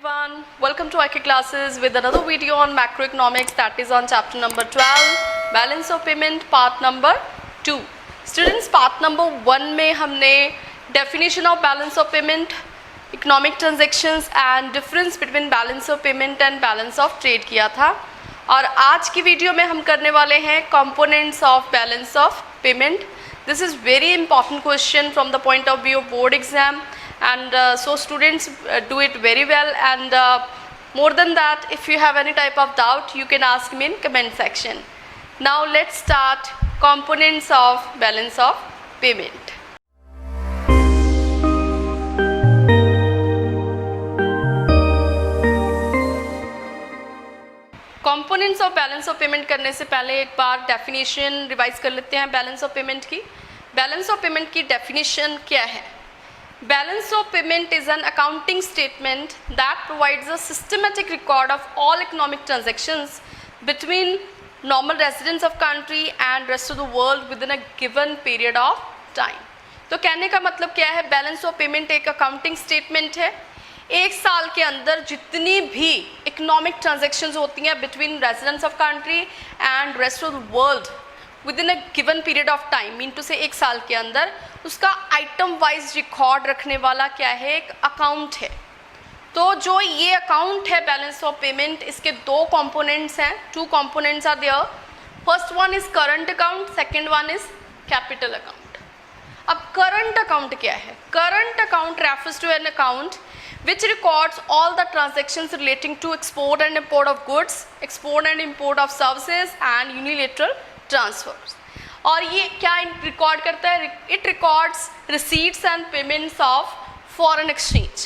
everyone, welcome to IK classes with another video on macroeconomics, that is on chapter number 12 balance of payment part number 2. Students, part number 1 में हमने definition of balance of payment, economic transactions and difference between balance of payment and balance of trade किया था, और आज की video में हम करने वाले हैं components of balance of payment. This is very important question from the point of view of board exam, and so students do it very well, and more than that, if you have any type of doubt, you can ask me in comment section. Now let's start components of balance of payment. Components of balance of payment करने से पहले एक बार definition revise कर लेते हैं balance of payment की. Balance of payment की definition क्या है? Balance of payment is an accounting statement that provides a systematic record of all economic transactions between normal residents of country and rest of the world within a given period of time. तो कहने का मतलब क्या है? Balance of payment एक accounting statement है. एक साल के अंदर जितनी भी इकोनॉमिक ट्रांजैक्शंस होती हैं between residents of country and rest of the world within a given period of time, mean to say एक साल के अंदर, उसका आइटम वाइज रिकॉर्ड रखने वाला क्या है? एक अकाउंट है. तो जो ये अकाउंट है बैलेंस ऑफ पेमेंट, इसके दो कंपोनेंट्स हैं. Two components are there. First one is current account, second one is capital account. अब करंट अकाउंट क्या है? Current account refers to an account which records all the transactions relating to export and import of goods, export and import of services and unilateral transfers. और ये क्या record करता है? It records receipts and payments of foreign exchange.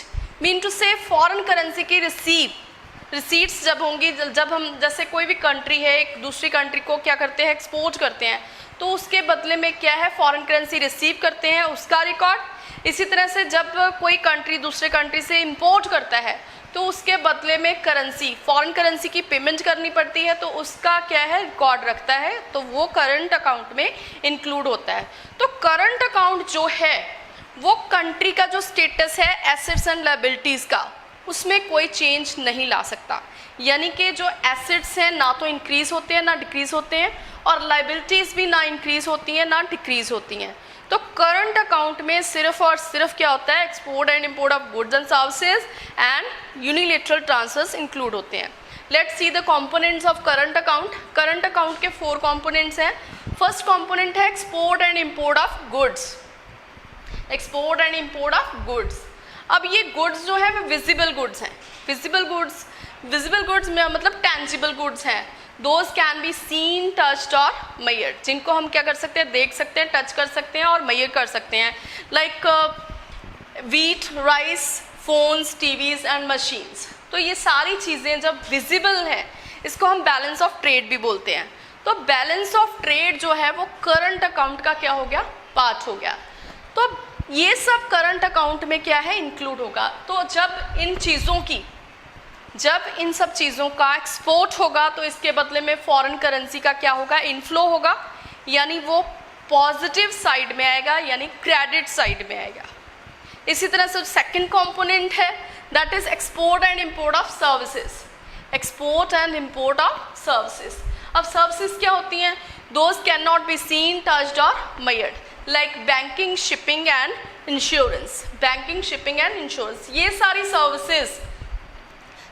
Mean to say foreign currency की receipts जब होंगी, जब हम जैसे कोई भी कंट्री है एक दूसरी कंट्री को क्या करते हैं? एक्सपोर्ट करते हैं, तो उसके बदले में क्या है? फॉरेन करेंसी रिसीव करते हैं, उसका रिकॉर्ड. इसी तरह से जब कोई कंट्री दूसरे कंट्री से इंपोर्ट करता है तो उसके बदले में करेंसी, फॉरेन करेंसी की पेमेंट करनी पड़ती है, तो उसका क्या है? रिकॉर्ड रखता है. तो वो करंट अकाउंट में इंक्लूड होता है. तो करंट अकाउंट जो है वो कंट्री का जो स्टेटस है एसेट्स एंड लायबिलिटीज़ का, उसमें कोई चेंज नहीं ला सकता. यानी कि जो एसेट्स हैं ना तो इंक्रीज़ होते हैं ना डिक्रीज़ होते हैं, और लायबिलिटीज़ भी ना इंक्रीज़ होती हैं ना डिक्रीज़ होती हैं. तो करंट अकाउंट में सिर्फ और सिर्फ क्या होता है? Export and import of goods and services and unilateral transfers include होते हैं. Let's see the components of current account. Current account के 4 कंपोनेंट्स हैं. फर्स्ट कंपोनेंट है export and import of goods. Export and import of goods. अब ये goods जो है वो विजिबल गुड्स हैं. विजिबल गुड्स में मतलब टेंजिबल गुड्स हैं. Those can be seen, touched और मेजर्ड, जिनको हम क्या कर सकते हैं? देख सकते हैं, टच कर सकते हैं और मेजर कर सकते हैं. Like wheat, rice, phones, TVs and machines. तो ये सारी चीज़ें जब विजिबल हैं, इसको हम बैलेंस ऑफ ट्रेड भी बोलते हैं. तो बैलेंस ऑफ ट्रेड जो है वो करंट अकाउंट का क्या हो गया? पार्ट हो गया. तो ये सब करंट अकाउंट में क्या है? इंक्लूड होगा. तो जब इन सब चीज़ों का एक्सपोर्ट होगा तो इसके बदले में फॉरेन करेंसी का क्या होगा? इनफ्लो होगा, यानी वो पॉजिटिव साइड में आएगा, यानी क्रेडिट साइड में आएगा. इसी तरह से सेकंड कंपोनेंट है that is export and import of services. Export and import of services. अब सर्विसेज क्या होती हैं? Those can not be seen, touched और measured, like banking, shipping and insurance. Banking, shipping and insurance, ये सारी services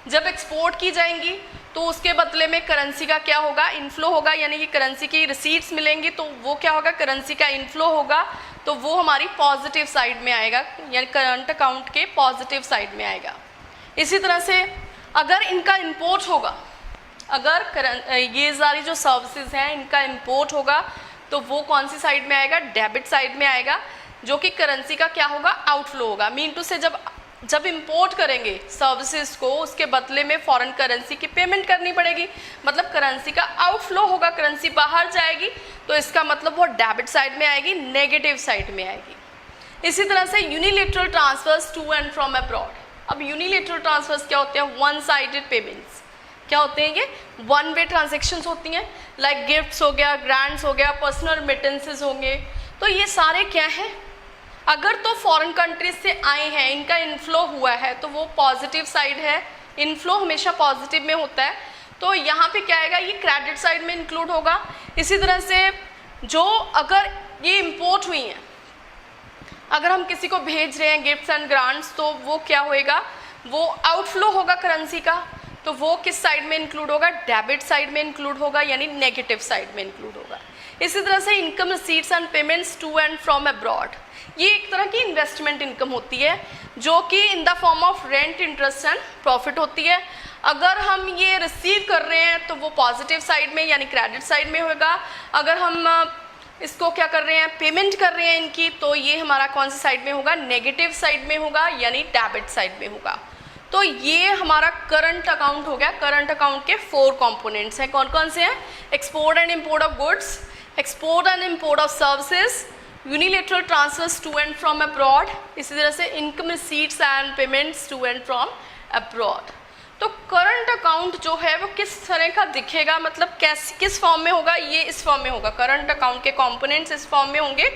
जब export की जाएंगी तो उसके बदले में करेंसी का क्या होगा? इनफ्लो होगा, यानी कि करेंसी की रिसीट्स मिलेंगी, तो वो क्या होगा? करेंसी का इनफ्लो होगा, तो वो हमारी पॉजिटिव साइड में आएगा, यानी करंट अकाउंट के पॉजिटिव साइड में आएगा. इसी तरह से अगर इनका इंपोर्ट होगा, अगर ये सारी जो सर्विसेज हैं इनका इंपोर्ट होगा, तो वो कौन सी साइड में आएगा? डेबिट साइड में आएगा, जो कि करेंसी का क्या होगा? आउटफ्लो होगा. मीन टू से जब इंपोर्ट करेंगे सर्विसेज को, उसके बदले में फॉरेन करेंसी की पेमेंट करनी पड़ेगी, मतलब करेंसी का आउटफ्लो होगा, करेंसी बाहर जाएगी, तो इसका मतलब वो डेबिट साइड में आएगी, नेगेटिव साइड में आएगी. इसी तरह से unilateral transfers to and from abroad. अब यूनिलेटरल ट्रांसफर्स क्या होते हैं? One sided payments. क्या होते हैं ये? वन वे ट्रांजेक्शन्स होती हैं, लाइक गिफ्ट्स हो गया, ग्रांट्स हो गया, पर्सनल रिमिटेंसेस होंगे. तो ये सारे क्या हैं? अगर तो फॉरेन कंट्रीज से आए हैं, इनका इनफ्लो हुआ है, तो वो पॉजिटिव साइड है, इनफ्लो हमेशा पॉजिटिव में होता है, तो यहाँ पे क्या आएगा, ये क्रेडिट साइड में इंक्लूड होगा। इसी तरह से जो अगर ये इम्पोर्ट हुई हैं, अगर हम किसी को भेज रहे हैं गिफ्ट्स एंड ग्रांट्स, तो वो क्या होएगा, वो आउटफ्लो होगा करेंसी का, तो वो किस साइड में इंक्लूड होगा, डेबिट साइड में इंक्लूड होगा, यानी नेगेटिव साइड में इंक्लूड होगा। इसी तरह से income receipts and payments to and from abroad, ये एक तरह की इन्वेस्टमेंट इनकम होती है जो कि इन the form of rent, interest and profit होती है। अगर हम ये रिसीव कर रहे हैं तो वो पॉजिटिव साइड में यानी क्रेडिट साइड में होगा। अगर हम इसको क्या कर रहे हैं, पेमेंट कर रहे हैं इनकी, तो ये हमारा कौन सी साइड में होगा, नेगेटिव साइड में होगा, यानी डेबिट साइड में होगा। तो ये हमारा करंट अकाउंट हो गया। करंट अकाउंट के 4 कंपोनेंट्स हैं, कौन कौन से हैं, export and import of goods, export and import of services, unilateral transfers to and from abroad, इसी तरह से income receipts and payments to and from abroad. तो करंट अकाउंट जो है वो किस तरह का दिखेगा, मतलब किस फॉर्म में होगा, ये इस फॉर्म में होगा। करंट अकाउंट के कंपोनेंट्स इस फॉर्म में होंगे,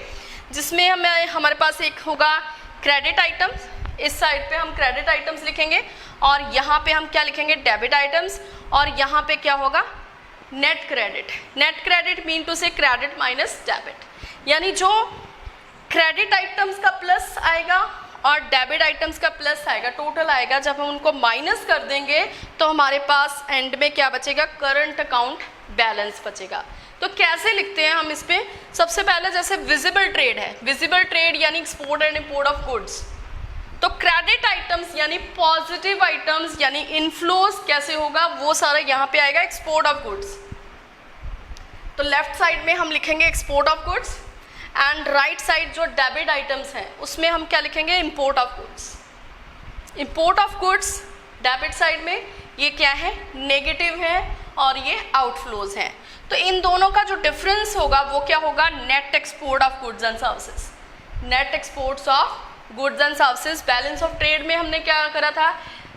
जिसमें हमारे पास एक होगा क्रेडिट आइटम्स, इस साइड पे हम क्रेडिट आइटम्स लिखेंगे, और यहाँ पे हम क्या लिखेंगे, डेबिट आइटम्स, और यहाँ पे क्या होगा, net credit. Net credit mean to say credit minus debit, यानी जो क्रेडिट आइटम्स का प्लस आएगा और डेबिट आइटम्स का प्लस आएगा, टोटल आएगा, जब हम उनको माइनस कर देंगे तो हमारे पास एंड में क्या बचेगा, करंट अकाउंट बैलेंस बचेगा। तो कैसे लिखते हैं हम इस पे, सबसे पहले जैसे विजिबल ट्रेड है, विजिबल ट्रेड यानी export and import of goods, तो क्रेडिट आइटम्स यानी पॉजिटिव आइटम्स यानी इनफ्लोज कैसे होगा, वो सारा यहाँ पे आएगा, एक्सपोर्ट ऑफ गुड्स। तो लेफ्ट साइड में हम लिखेंगे export of goods, and right side जो डेबिट आइटम्स हैं उसमें हम क्या लिखेंगे, import of goods. Import of goods debit side में ये क्या है, नेगेटिव है, और ये आउटफ्लोज हैं। तो इन दोनों का जो डिफरेंस होगा वो क्या होगा, net export of goods and services, net exports of goods and services. Balance of trade में हमने क्या करा था,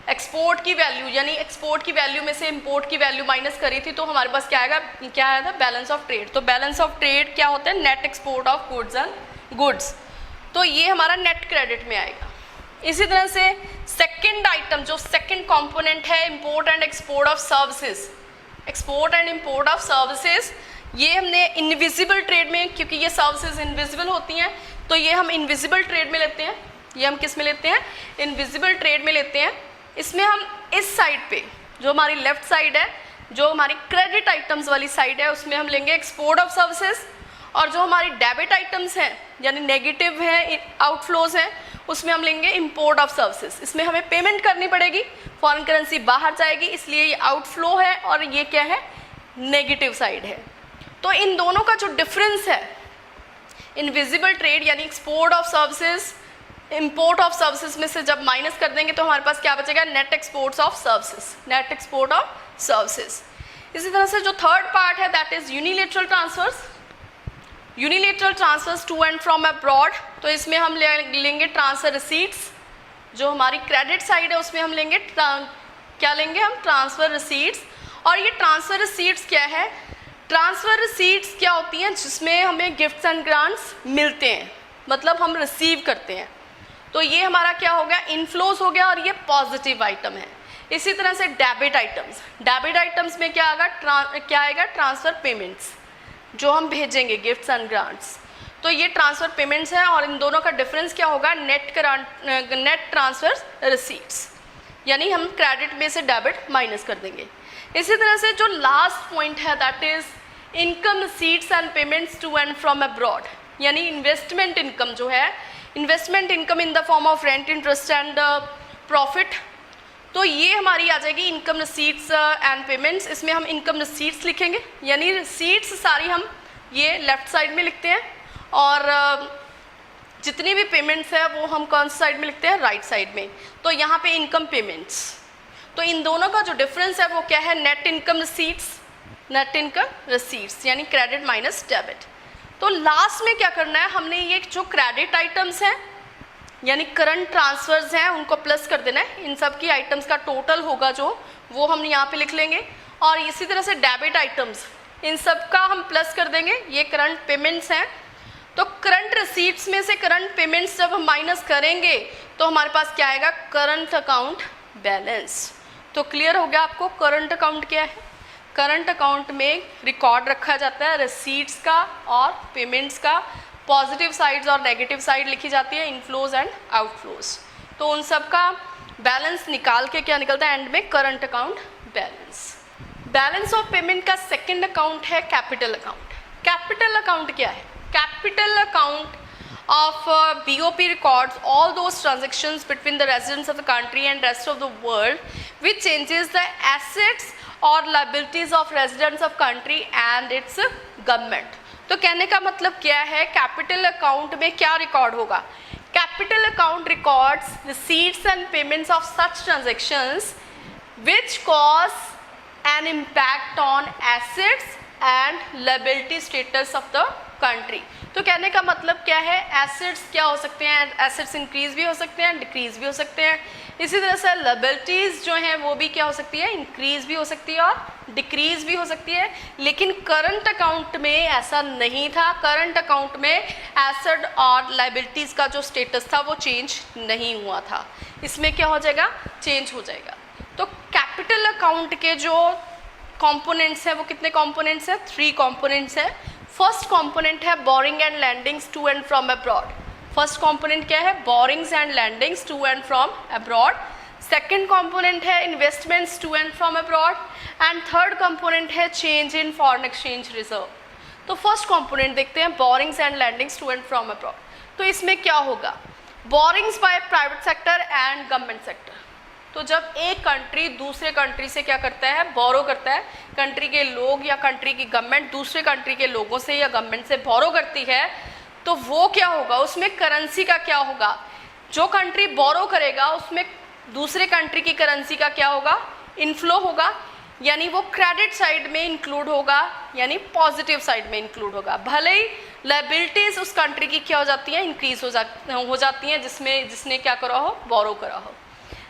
एक्सपोर्ट की वैल्यू यानी एक्सपोर्ट की वैल्यू में से इंपोर्ट की वैल्यू माइनस करी थी, तो हमारे पास क्या आएगा, क्या आया था, बैलेंस ऑफ ट्रेड। तो बैलेंस ऑफ ट्रेड क्या होता है, net export of goods and goods, तो ये हमारा नेट क्रेडिट में आएगा। इसी तरह से सेकंड आइटम जो सेकंड कंपोनेंट है, import and export of services, export and import of services, ये हमने इनविजिबल ट्रेड में, क्योंकि ये सर्विसेज इनविजिबल होती हैं, तो ये हम इनविजिबल ट्रेड में लेते हैं। ये हम किस में लेते हैं, इनविजिबल ट्रेड में लेते हैं। इसमें हम इस साइड पे जो हमारी लेफ्ट साइड है, जो हमारी क्रेडिट आइटम्स वाली साइड है, उसमें हम लेंगे एक्सपोर्ट ऑफ सर्विसेज, और जो हमारी डेबिट आइटम्स हैं यानी नेगेटिव हैं, आउटफ्लोज हैं, उसमें हम लेंगे इंपोर्ट ऑफ सर्विसेज। इसमें हमें पेमेंट करनी पड़ेगी, फॉरेन करेंसी बाहर जाएगी, इसलिए ये आउटफ्लो है और ये क्या है, नेगेटिव साइड है। तो इन दोनों का जो डिफरेंस है, इनविजिबल ट्रेड यानी export of services, import of services में से जब माइनस कर देंगे तो हमारे पास क्या बचेगा, net exports of services, net export of services. इसी तरह से जो थर्ड पार्ट है that is unilateral transfers, unilateral transfers to and from abroad, तो इसमें हम लेंगे ट्रांसफर रिसीट्स, जो हमारी क्रेडिट साइड है उसमें हम लेंगे क्या लेंगे हम, ट्रांसफर रिसीट्स। और ये ट्रांसफर रिसीट्स क्या है, ट्रांसफर रिसीट्स क्या होती हैं, जिसमें हमें गिफ्ट्स एंड ग्रांट्स मिलते हैं, मतलब हम रिसीव करते हैं। तो ये हमारा क्या हो गया, इनफ्लोज हो गया, और ये पॉजिटिव आइटम है। इसी तरह से डेबिट आइटम्स, डेबिट आइटम्स में क्या आएगा, ट्रांसफर पेमेंट्स, जो हम भेजेंगे गिफ्ट्स एंड ग्रांट्स, तो ये ट्रांसफर पेमेंट्स हैं, और इन दोनों का डिफरेंस क्या होगा, नेट ट्रांसफर रिसीट्स, यानी हम क्रेडिट में से डेबिट माइनस कर देंगे। इसी तरह से जो लास्ट पॉइंट है that is income receipts and payments to and from abroad, यानी इन्वेस्टमेंट इनकम जो है, investment income in the form of rent, interest and profit, तो ये हमारी आ जाएगी इनकम रिसीट्स एंड पेमेंट्स। इसमें हम इनकम रिसीट्स लिखेंगे, यानी रिसीट्स सारी हम ये लेफ्ट साइड में लिखते हैं, और जितनी भी पेमेंट्स है वो हम कौन सी साइड में लिखते हैं, राइट साइड में। तो यहाँ पे इनकम पेमेंट्स, तो इन दोनों का जो डिफरेंस है वो क्या है, net income receipts, net income receipts यानी क्रेडिट माइनस डेबिट। तो लास्ट में क्या करना है, हमने ये जो क्रेडिट आइटम्स हैं यानी करंट ट्रांसफर्स हैं उनको प्लस कर देना है, इन सब की आइटम्स का टोटल होगा जो, वो हम यहाँ पे लिख लेंगे। और इसी तरह से डेबिट आइटम्स, इन सब का हम प्लस कर देंगे, ये करंट पेमेंट्स हैं, तो करंट रिसीट्स में से करंट पेमेंट्स जब हम माइनस करेंगे तो हमारे पास क्या आएगा, करंट अकाउंट बैलेंस। तो क्लियर हो गया आपको करंट अकाउंट क्या है। करंट अकाउंट में रिकॉर्ड रखा जाता है रिसीट्स का और पेमेंट्स का, पॉजिटिव साइड्स और नेगेटिव साइड लिखी जाती है, इनफ्लोज एंड आउटफ्लोज। तो उन सब का बैलेंस निकाल के क्या निकलता है एंड में, current account balance. Balance of payment का सेकंड अकाउंट है कैपिटल अकाउंट। कैपिटल अकाउंट क्या है, capital account of BOP records all those transactions between the residents of the country and rest of the world which changes the assets or liabilities of residents of country and its government। तो कहने का मतलब क्या है, capital account में क्या record होगा, capital account records receipts and payments of such transactions which cause an impact on assets and liability status of the country। तो कहने का मतलब क्या है, एसेट्स क्या हो सकते हैं, एसेट्स इंक्रीज भी हो सकते हैं, डिक्रीज भी हो सकते हैं। इसी तरह से लायबिलिटीज़ जो हैं वो भी क्या हो सकती है, इंक्रीज भी हो सकती है और डिक्रीज भी हो सकती है। लेकिन करंट अकाउंट में ऐसा नहीं था, करंट अकाउंट में एसेट और लायबिलिटीज़ का जो स्टेटस था वो चेंज नहीं हुआ था। इसमें क्या हो जाएगा, चेंज हो जाएगा। तो कैपिटल अकाउंट के जो कॉम्पोनेंट्स हैं वो कितने कॉम्पोनेंट्स हैं, 3 कॉम्पोनेंट्स हैं। फर्स्ट कंपोनेंट है borrowing and lendings to and from abroad. First component क्या है, borrowings and lendings to and from abroad. Second component है investments to and from abroad and third component है change in foreign exchange reserve. तो first component देखते हैं, borrowings and lendings to and from abroad. तो इसमें क्या होगा, borrowings by private sector and government sector. तो जब एक कंट्री दूसरे कंट्री से क्या करता है, बोरो करता है, कंट्री के लोग या कंट्री की गवर्नमेंट दूसरे कंट्री के लोगों से या गवर्नमेंट से बोरो करती है, तो वो क्या होगा, उसमें करेंसी का क्या होगा, जो कंट्री बोरो करेगा उसमें दूसरे कंट्री की करेंसी का क्या होगा, इनफ्लो होगा, यानी वो क्रेडिट साइड में इंक्लूड होगा, यानी पॉजिटिव साइड में इंक्लूड होगा। भले ही लायबिलिटीज उस कंट्री की क्या हो जाती हैं, इंक्रीज हो जाती हैं, जिसने क्या करा हो, बोरो करा हो।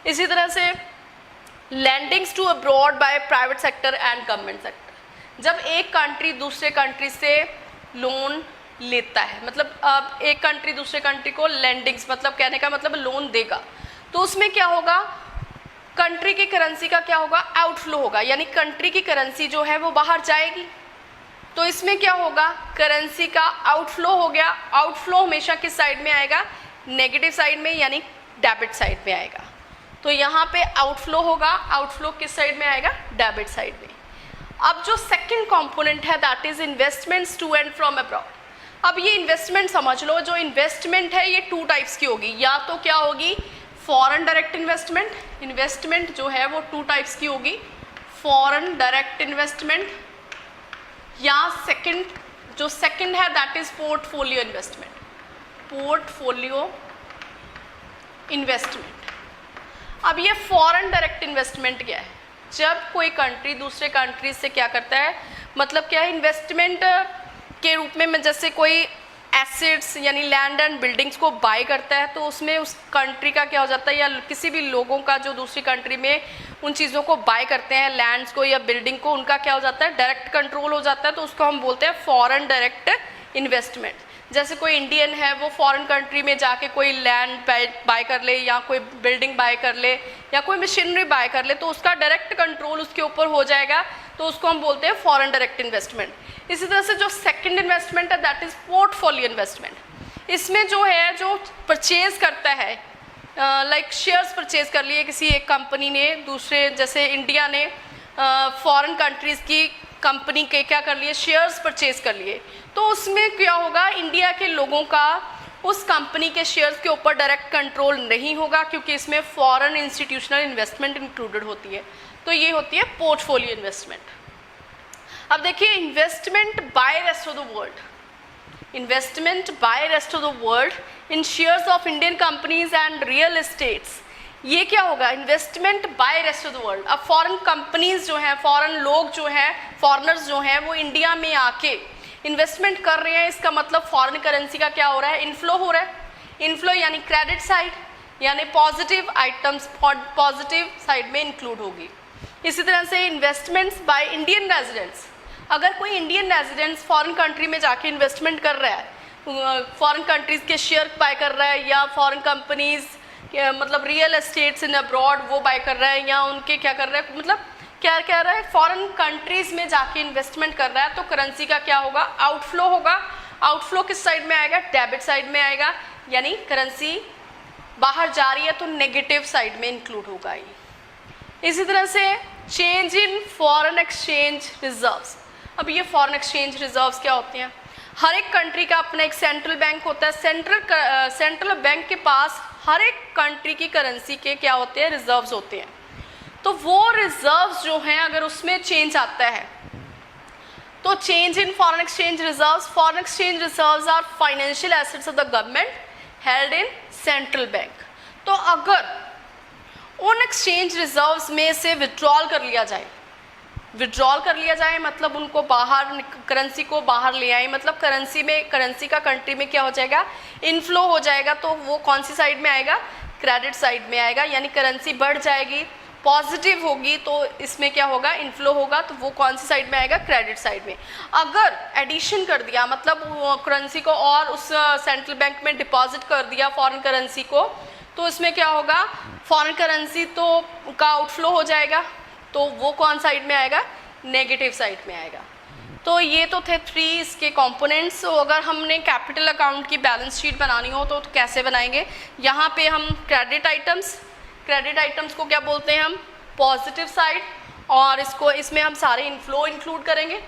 इसी तरह से lendings to abroad by private sector and government sector. जब एक कंट्री दूसरे कंट्री से लोन लेता है, मतलब अब एक कंट्री दूसरे कंट्री को लैंडिंग्स मतलब कहने का मतलब लोन देगा, तो उसमें क्या होगा, कंट्री की करेंसी का क्या होगा, आउटफ्लो होगा, यानी कंट्री की करेंसी जो है वो बाहर जाएगी। तो इसमें क्या होगा, करेंसी का आउटफ्लो हो गया। आउटफ्लो हमेशा किस साइड में आएगा, नेगेटिव साइड में, यानी डेबिट साइड में आएगा। तो यहाँ पे आउटफ्लो होगा, आउटफ्लो किस साइड में आएगा, डेबिट साइड में। अब जो सेकंड कंपोनेंट है that is investments to and from abroad. अब ये इन्वेस्टमेंट समझ लो, जो इन्वेस्टमेंट है ये 2 टाइप्स की होगी, या तो क्या होगी, फॉरेन डायरेक्ट इन्वेस्टमेंट। इन्वेस्टमेंट जो है वो 2 टाइप्स की होगी, फॉरेन डायरेक्ट इन्वेस्टमेंट, या सेकंड है that is portfolio investment. Portfolio investment. अब ये फॉरेन डायरेक्ट इन्वेस्टमेंट क्या है, जब कोई कंट्री दूसरे कंट्री से क्या करता है, मतलब क्या है, इन्वेस्टमेंट के रूप में जैसे कोई एसेट्स यानी लैंड एंड बिल्डिंग्स को बाय करता है, तो उसमें उस कंट्री का क्या हो जाता है, या किसी भी लोगों का जो दूसरी कंट्री में उन चीज़ों को बाय करते हैं, लैंड्स को या बिल्डिंग को, उनका क्या हो जाता है, डायरेक्ट कंट्रोल हो जाता है। तो उसको हम बोलते हैं फॉरेन डायरेक्ट इन्वेस्टमेंट। जैसे कोई इंडियन है वो फॉरेन कंट्री में जाके कोई लैंड बाय कर ले, या कोई बिल्डिंग बाय कर ले, या कोई मशीनरी बाय कर ले, तो उसका डायरेक्ट कंट्रोल उसके ऊपर हो जाएगा, तो उसको हम बोलते हैं फॉरेन डायरेक्ट इन्वेस्टमेंट। इसी तरह से जो सेकंड इन्वेस्टमेंट है दैट इज पोर्टफोलियो इन्वेस्टमेंट। इसमें जो है, जो परचेज करता है, लाइक शेयर्स परचेज कर लिए किसी एक कंपनी ने, दूसरे जैसे इंडिया ने फॉरेन कंट्रीज़ की कंपनी के क्या कर लिए, शेयर्स परचेज कर लिए, तो उसमें क्या होगा, इंडिया के लोगों का उस कंपनी के शेयर्स के ऊपर डायरेक्ट कंट्रोल नहीं होगा, क्योंकि इसमें फॉरेन इंस्टीट्यूशनल इन्वेस्टमेंट इंक्लूडेड होती है। तो ये होती है पोर्टफोलियो इन्वेस्टमेंट। अब देखिए, investment by rest of the world. Investment by rest of the world in shares of Indian companies and real estates, ये क्या होगा, investment by rest of the world. अब फॉरेन कंपनीज जो हैं, फॉरेन लोग जो हैं, फॉरेनर्स जो हैं, वो इंडिया में आके इन्वेस्टमेंट कर रहे हैं, इसका मतलब फॉरेन करेंसी का क्या हो रहा है, इनफ्लो हो रहा है। इनफ्लो यानी क्रेडिट साइड, यानी पॉजिटिव आइटम्स पॉजिटिव साइड में इंक्लूड होगी। इसी तरह से इन्वेस्टमेंट्स बाय इंडियन रेजिडेंट्स, अगर कोई इंडियन रेजिडेंट्स फॉरेन कंट्री में जाके इन्वेस्टमेंट कर रहा है, फॉरेन कंट्रीज़ के शेयर बाय कर रहा है, या फॉरेन कंपनीज़ मतलब रियल एस्टेट्स इन अब्रॉड वो बाय कर रहा है, या उनके क्या कर रहा है, मतलब क्या कह रहा है, फॉरेन कंट्रीज़ में जाके इन्वेस्टमेंट कर रहा है, तो करेंसी का क्या होगा, आउटफ्लो होगा। आउटफ्लो किस साइड में आएगा, डेबिट साइड में आएगा, यानी करेंसी बाहर जा रही है तो नेगेटिव साइड में इंक्लूड होगा ये। इसी तरह से change in foreign exchange reserves. अब ये फॉरेन एक्सचेंज रिजर्व्स क्या होते हैं, हर एक कंट्री का अपना एक सेंट्रल बैंक होता है। सेंट्रल बैंक के पास हर एक कंट्री की करेंसी के क्या होते हैं, रिजर्व्स होते हैं। तो वो रिजर्व्स जो हैं अगर उसमें चेंज आता है तो change in foreign exchange reserves, foreign exchange reserves are financial assets of the government held in central bank. तो अगर उन एक्सचेंज रिजर्व्स में से विड्रॉल कर लिया जाए, मतलब उनको बाहर, करेंसी को बाहर ले आए, मतलब करेंसी का कंट्री में क्या हो जाएगा, इनफ्लो हो जाएगा, तो वो कौन सी साइड में आएगा, क्रेडिट साइड में आएगा, यानी करेंसी बढ़ जाएगी, पॉजिटिव होगी, तो इसमें क्या होगा, इनफ्लो होगा, तो वो कौन सी साइड में आएगा, क्रेडिट साइड में। अगर एडिशन कर दिया, मतलब करेंसी को और उस सेंट्रल बैंक में डिपॉजिट कर दिया फॉरेन करेंसी को, तो इसमें क्या होगा, फॉरेन करेंसी तो का आउटफ्लो हो जाएगा, तो वो कौन साइड में आएगा, नेगेटिव साइड में आएगा। तो ये तो थे 3 इसके कंपोनेंट्स। तो अगर हमने कैपिटल अकाउंट की बैलेंस शीट बनानी हो तो कैसे बनाएंगे, यहाँ पे हम क्रेडिट आइटम्स को क्या बोलते हैं हम, पॉजिटिव साइड, और इसमें हम सारे इनफ्लो इंक्लूड करेंगे।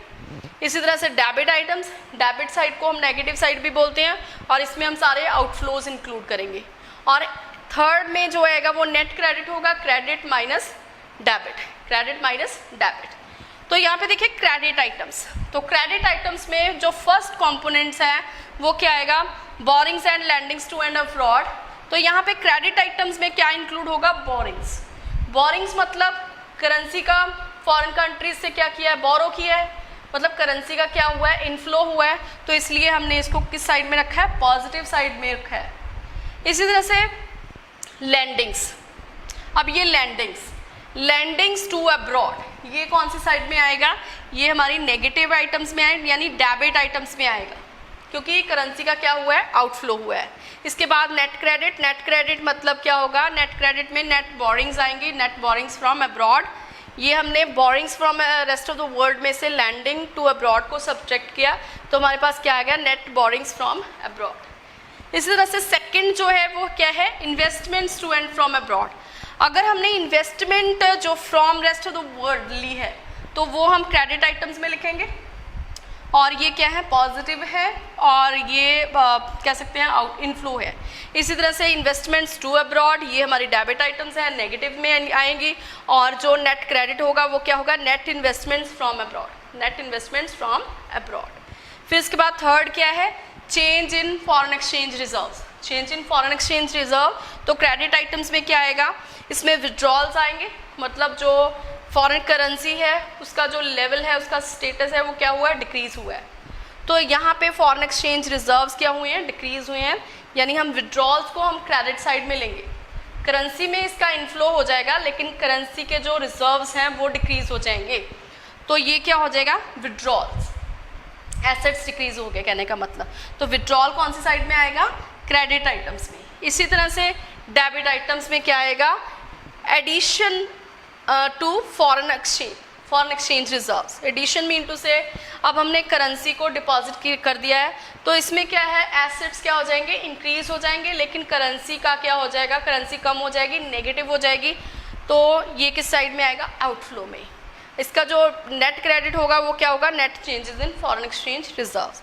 इसी तरह से डेबिट आइटम्स, डेबिट साइड को हम नेगेटिव साइड भी बोलते हैं, और इसमें हम सारे आउटफ्लोज इंक्लूड करेंगे। और थर्ड में जो आएगा वो नेट क्रेडिट होगा, क्रेडिट माइनस डेबिट। तो यहाँ पे देखिए क्रेडिट आइटम्स, तो क्रेडिट आइटम्स में जो फर्स्ट कंपोनेंट्स हैं वो क्या आएगा, borrowings and lendings to and abroad. तो यहाँ पे क्रेडिट आइटम्स में क्या इंक्लूड होगा, बोरिंग्स मतलब करेंसी का फॉरेन कंट्रीज से क्या किया है, बोरो किया है, मतलब करेंसी का क्या हुआ है, इनफ्लो हुआ है, तो इसलिए हमने इसको किस साइड में रखा है, पॉजिटिव साइड में रखा है। इसी तरह से लैंडिंग्स, अब ये लैंडिंग्स टू अब्रॉड, ये कौन सी साइड में आएगा, ये हमारी नेगेटिव आइटम्स में आएगा, यानी डेबिट आइटम्स में आएगा, क्योंकि करेंसी का क्या हुआ है, आउटफ्लो हुआ है। इसके बाद नेट क्रेडिट मतलब क्या होगा, नेट क्रेडिट में नेट बोरिंग्स आएंगी, नेट बोरिंग्स फ्रॉम अब्रॉड। ये हमने borings from rest of the world में से लैंडिंग टू अब्रॉड को सब्ट्रैक्ट किया, तो हमारे पास क्या आ गया, नेट बोरिंग्स फ्रॉम अब्रॉड। इसी तरह से सेकंड जो है वो क्या है, investments to and from abroad. अगर हमने इन्वेस्टमेंट जो from rest of the world ली है तो वो हम क्रेडिट आइटम्स में लिखेंगे, और ये क्या है, पॉजिटिव है, और ये कह सकते हैं इनफ्लो है। इसी तरह से इन्वेस्टमेंट्स टू अब्रॉड, ये हमारी डेबिट आइटम्स हैं, नेगेटिव में आएंगी, और जो नेट क्रेडिट होगा वो क्या होगा, नेट इन्वेस्टमेंट्स फ्रॉम अब्रॉड। फिर इसके बाद थर्ड क्या है, change in foreign exchange reserve. तो क्रेडिट आइटम्स में क्या आएगा, इसमें विड्रॉल्स आएंगे, मतलब जो फॉरेन करेंसी है उसका जो लेवल है, उसका स्टेटस है, वो क्या हुआ है, डिक्रीज़ हुआ है। तो यहाँ पे फॉरेन एक्सचेंज रिजर्व्स क्या हुए हैं, डिक्रीज़ हुए हैं, यानी हम विड्रॉल्स को हम क्रेडिट साइड में लेंगे। करेंसी में इसका इनफ्लो हो जाएगा, लेकिन करेंसी के जो रिजर्व्स हैं वो डिक्रीज़ हो जाएंगे, तो ये क्या हो जाएगा, विड्रॉल्स, एसेट्स डिक्रीज़ हो गए कहने का मतलब। तो विड्रॉल कौन सी साइड में आएगा, क्रेडिट आइटम्स में। इसी तरह से डेबिट आइटम्स में क्या आएगा, addition to foreign exchange reserves. Addition mean to say अब हमने करेंसी को डिपॉजिट कर दिया है, तो इसमें क्या है, एसेट्स क्या हो जाएंगे, इंक्रीज हो जाएंगे, लेकिन करेंसी का क्या हो जाएगा, करेंसी कम हो जाएगी, नेगेटिव हो जाएगी, तो ये किस साइड में आएगा, आउटफ्लो में। इसका जो नेट क्रेडिट होगा वो क्या होगा, net changes in foreign exchange reserves.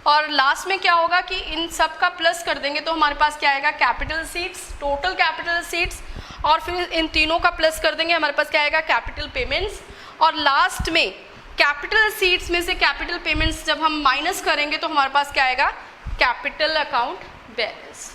और लास्ट में क्या होगा कि इन सब का प्लस कर देंगे तो हमारे पास क्या आएगा, capital seats, total capital seats, और फिर इन तीनों का प्लस कर देंगे, हमारे पास क्या आएगा, कैपिटल पेमेंट्स। और लास्ट में कैपिटल सीट्स में से कैपिटल पेमेंट्स जब हम माइनस करेंगे तो हमारे पास क्या आएगा, कैपिटल अकाउंट बैलेंस।